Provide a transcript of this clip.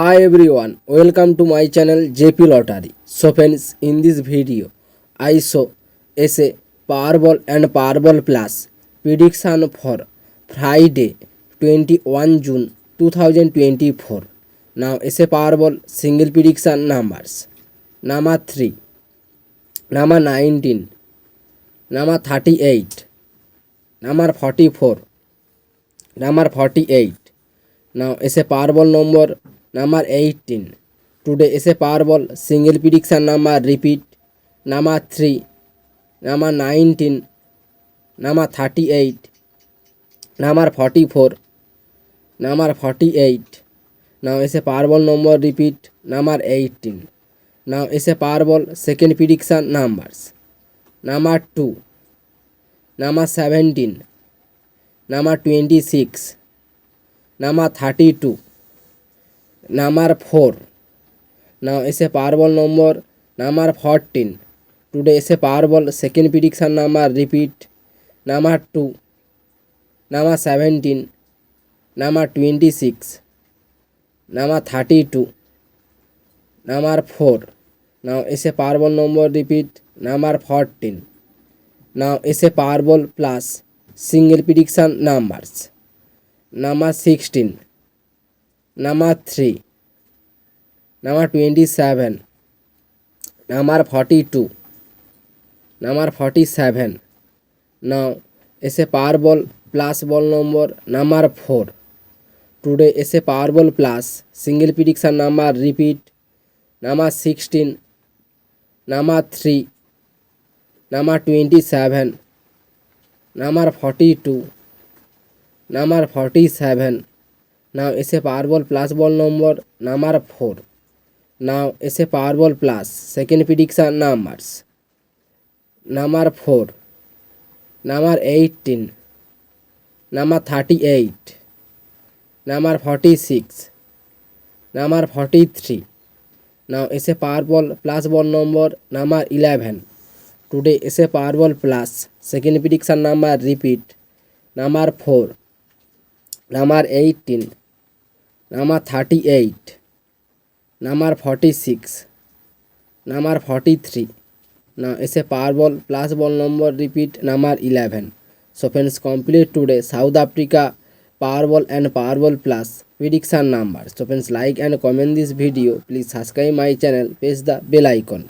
Hi everyone, welcome to my channel JP Lottery. So friends, in this video, I show essay Powerball and Powerball Plus prediction for Friday 21 June 2024. Now essay Powerball single prediction numbers. Number 3, number 19, number 38, number 44, number 48. Now essay Powerball number 18. Today essay Powerball single prediction number repeat. Number 3, number 19, number 38, number 44, number 48. Now essay Powerball number repeat number 18. Now essay Powerball second prediction numbers. Number 2, number 17, number 26, number 32, number 4. Now essay Powerball number 14. Today essay Powerball second prediction number repeat. Number 2, number 17, number 26, number 32, number 4. Now essay Powerball number repeat number 14. Now essay Powerball plus single prediction numbers. Number 16, number 3, number 27, number 42, number 47. Now essay Powerball plus ball number 4. Today essay Powerball plus single prediction number repeat. Number 16, number 3, number 27, number 42, number 47. Now essay Powerball plus ball number 4. Now essay Powerball plus second prediction numbers. Number 4, number 18, number 38, number 46, number 43. Now essay Powerball plus ball number 11. Today essay Powerball plus second prediction number repeat. Number 4, number 18, number 38, number 46, number 43. Now essay Powerball plus ball number repeat number 11. So friends, complete today South Africa Powerball and Powerball plus prediction numbers. So friends, like and comment this video. Please subscribe my channel, press the bell icon.